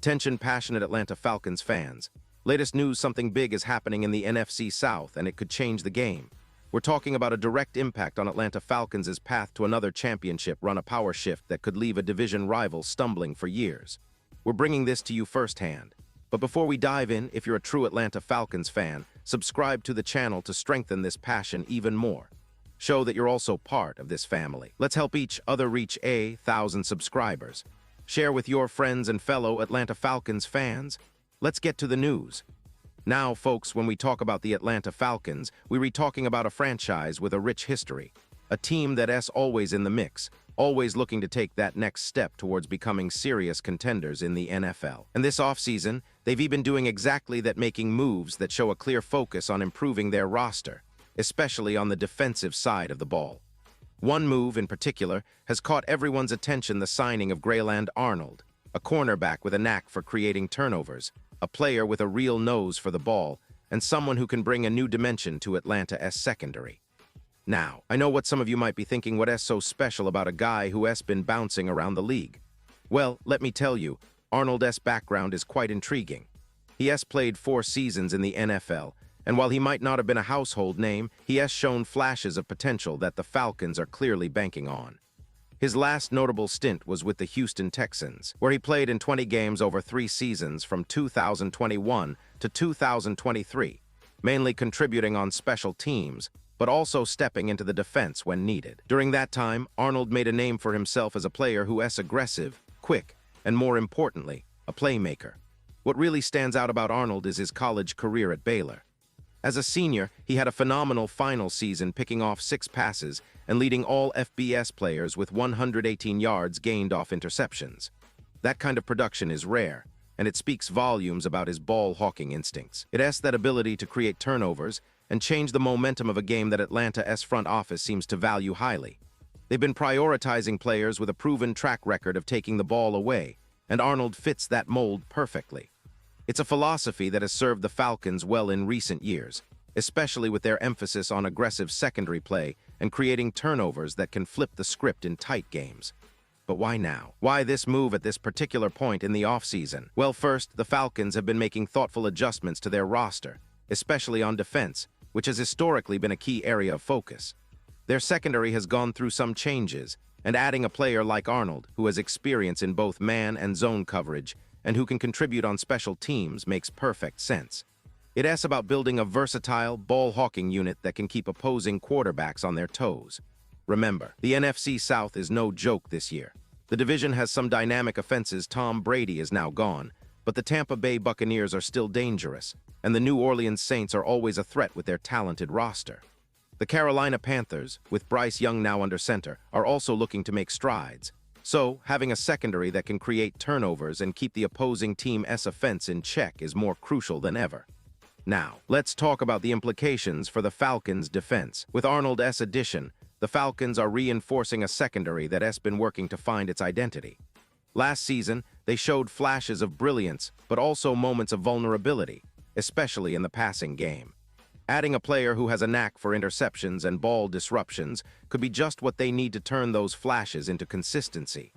Attention passionate Atlanta Falcons fans. Latest news, something big is happening in the NFC South and it could change the game. We're talking about a direct impact on Atlanta Falcons' path to another championship run, a power shift that could leave a division rival stumbling for years. We're bringing this to you firsthand. But before we dive in, if you're a true Atlanta Falcons fan, subscribe to the channel to strengthen this passion even more. Show that you're also part of this family. Let's help each other reach 1,000 subscribers. Share with your friends and fellow Atlanta Falcons fans. Let's get to the news. Now, folks, when we talk about the Atlanta Falcons, we're talking about a franchise with a rich history. A team that's always in the mix, always looking to take that next step towards becoming serious contenders in the NFL. And this offseason, they've even been doing exactly that, making moves that show a clear focus on improving their roster, especially on the defensive side of the ball. One move in particular has caught everyone's attention: the signing of Grayland Arnold, a cornerback with a knack for creating turnovers, a player with a real nose for the ball, and someone who can bring a new dimension to Atlanta's secondary. Now, I know what some of you might be thinking: what's so special about a guy who has been bouncing around the league? Well, let me tell you, Arnold's background is quite intriguing. He has played 4 seasons in the NFL, and while he might not have been a household name, he has shown flashes of potential that the Falcons are clearly banking on. His last notable stint was with the Houston Texans, where he played in 20 games over 3 seasons from 2021 to 2023, mainly contributing on special teams, but also stepping into the defense when needed. During that time, Arnold made a name for himself as a player who is aggressive, quick, and more importantly, a playmaker. What really stands out about Arnold is his college career at Baylor. As a senior, he had a phenomenal final season, picking off 6 passes and leading all FBS players with 118 yards gained off interceptions. That kind of production is rare, and it speaks volumes about his ball-hawking instincts. It has that ability to create turnovers and change the momentum of a game that Atlanta's front office seems to value highly. They've been prioritizing players with a proven track record of taking the ball away, and Arnold fits that mold perfectly. It's a philosophy that has served the Falcons well in recent years, especially with their emphasis on aggressive secondary play and creating turnovers that can flip the script in tight games. But why now? Why this move at this particular point in the offseason? Well, first, the Falcons have been making thoughtful adjustments to their roster, especially on defense, which has historically been a key area of focus. Their secondary has gone through some changes, and adding a player like Arnold, who has experience in both man and zone coverage, and who can contribute on special teams, makes perfect sense. It's about building a versatile, ball-hawking unit that can keep opposing quarterbacks on their toes. Remember, the NFC South is no joke this year. The division has some dynamic offenses. Tom Brady is now gone, but the Tampa Bay Buccaneers are still dangerous, and the New Orleans Saints are always a threat with their talented roster. The Carolina Panthers, with Bryce Young now under center, are also looking to make strides. So, having a secondary that can create turnovers and keep the opposing team's offense in check is more crucial than ever. Now, let's talk about the implications for the Falcons' defense. With Arnold's addition, the Falcons are reinforcing a secondary that has been working to find its identity. Last season, they showed flashes of brilliance, but also moments of vulnerability, especially in the passing game. Adding a player who has a knack for interceptions and ball disruptions could be just what they need to turn those flashes into consistency.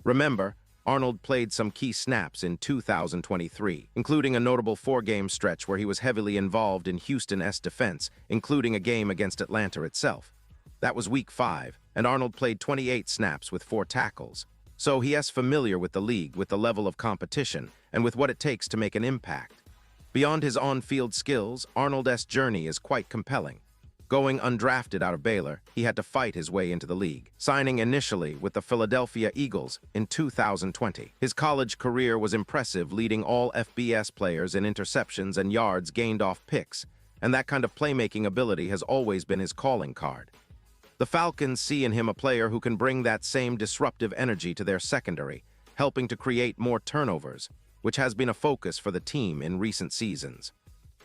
Remember, Arnold played some key snaps in 2023, including a notable 4-game stretch where he was heavily involved in Houston's defense, including a game against Atlanta itself. That was Week 5, and Arnold played 28 snaps with 4 tackles. So he is familiar with the league, with the level of competition, and with what it takes to make an impact. Beyond his on-field skills, Arnold's journey is quite compelling. Going undrafted out of Baylor, he had to fight his way into the league, signing initially with the Philadelphia Eagles in 2020. His college career was impressive, leading all FBS players in interceptions and yards gained off picks, and that kind of playmaking ability has always been his calling card. The Falcons see in him a player who can bring that same disruptive energy to their secondary, helping to create more turnovers, which has been a focus for the team in recent seasons.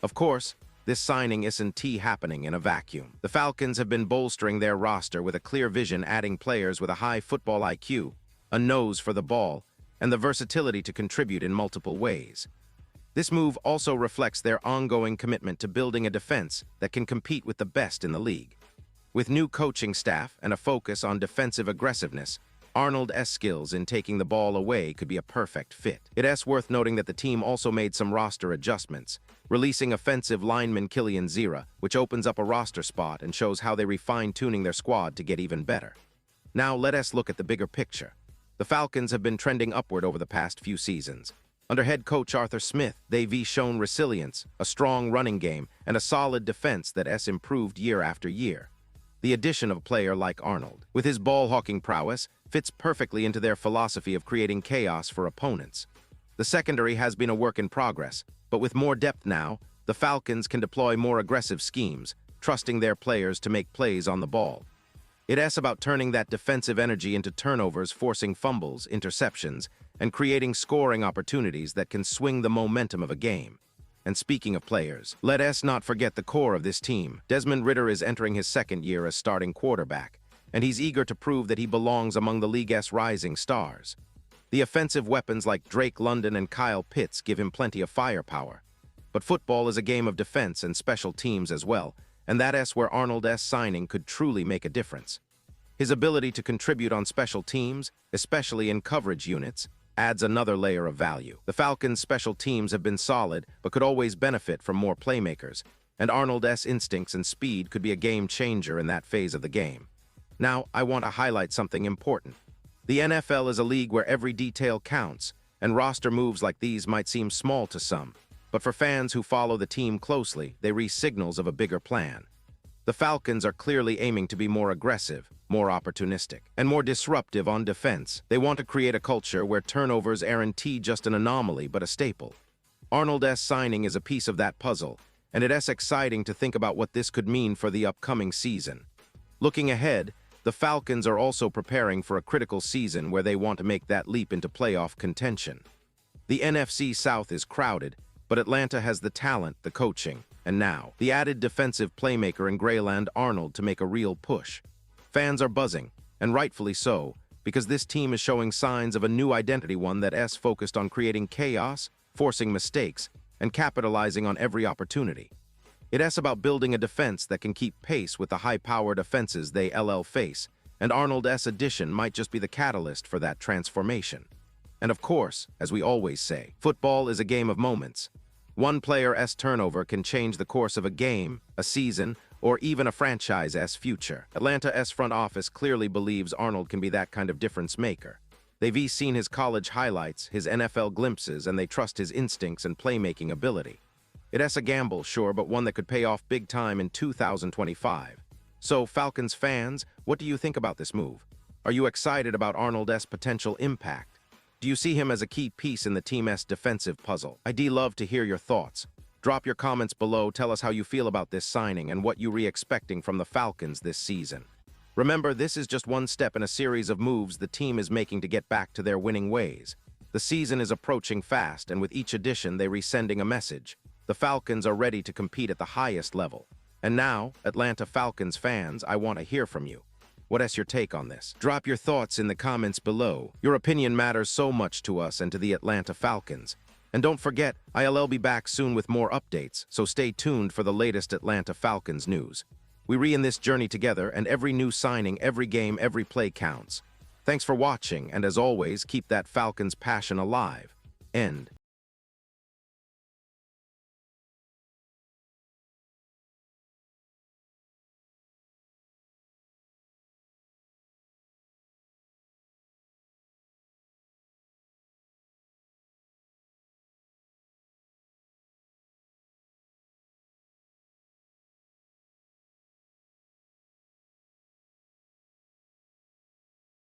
Of course, this signing isn't happening in a vacuum. The Falcons have been bolstering their roster with a clear vision, adding players with a high football IQ, a nose for the ball, and the versatility to contribute in multiple ways. This move also reflects their ongoing commitment to building a defense that can compete with the best in the league. With new coaching staff and a focus on defensive aggressiveness, Arnold's skills in taking the ball away could be a perfect fit. It's worth noting that the team also made some roster adjustments, releasing offensive lineman Killian Zira, which opens up a roster spot and shows how they refine-tuning their squad to get even better. Now let us look at the bigger picture. The Falcons have been trending upward over the past few seasons. Under head coach Arthur Smith, they've shown resilience, a strong running game, and a solid defense that's improved year after year. The addition of a player like Arnold, with his ball-hawking prowess, fits perfectly into their philosophy of creating chaos for opponents. The secondary has been a work in progress, but with more depth now, the Falcons can deploy more aggressive schemes, trusting their players to make plays on the ball. It's about turning that defensive energy into turnovers, forcing fumbles, interceptions, and creating scoring opportunities that can swing the momentum of a game. And speaking of players, let us not forget the core of this team. Desmond Ridder is entering his second year as starting quarterback, and he's eager to prove that he belongs among the league's rising stars. The offensive weapons like Drake London and Kyle Pitts give him plenty of firepower. But football is a game of defense and special teams as well, and that's where Arnold's signing could truly make a difference. His ability to contribute on special teams, especially in coverage units, adds another layer of value. The Falcons' special teams have been solid, but could always benefit from more playmakers, and Arnold's instincts and speed could be a game changer in that phase of the game. Now, I want to highlight something important. The NFL is a league where every detail counts, and roster moves like these might seem small to some, but for fans who follow the team closely, they read signals of a bigger plan. The Falcons are clearly aiming to be more aggressive, more opportunistic, and more disruptive on defense. They want to create a culture where turnovers aren't just an anomaly but a staple. Arnold's signing is a piece of that puzzle, and it's exciting to think about what this could mean for the upcoming season. Looking ahead, the Falcons are also preparing for a critical season where they want to make that leap into playoff contention. The NFC South is crowded, but Atlanta has the talent, the coaching, and now the added defensive playmaker in Grayland Arnold to make a real push. Fans are buzzing, and rightfully so, because this team is showing signs of a new identity, one that's focused on creating chaos, forcing mistakes, and capitalizing on every opportunity. It's about building a defense that can keep pace with the high-powered offenses they face, and Arnold's addition might just be the catalyst for that transformation. And of course, as we always say, football is a game of moments. One player's turnover can change the course of a game, a season, or even a franchise's future. Atlanta's front office clearly believes Arnold can be that kind of difference maker. They've seen his college highlights, his NFL glimpses, and they trust his instincts and playmaking ability. It's a gamble, sure, but one that could pay off big time in 2025. So, Falcons fans, what do you think about this move? Are you excited about Arnold's potential impact? Do you see him as a key piece in the team's defensive puzzle? I'd love to hear your thoughts. Drop your comments below, tell us how you feel about this signing and what you're expecting from the Falcons this season. Remember, this is just one step in a series of moves the team is making to get back to their winning ways. The season is approaching fast, and with each addition they're sending a message. The Falcons are ready to compete at the highest level. And now, Atlanta Falcons fans, I want to hear from you. What's your take on this? Drop your thoughts in the comments below. Your opinion matters so much to us and to the Atlanta Falcons. And don't forget, I'll be back soon with more updates, so stay tuned for the latest Atlanta Falcons news. We're in this journey together, and every new signing, every game, every play counts. Thanks for watching, and as always, keep that Falcons passion alive. End.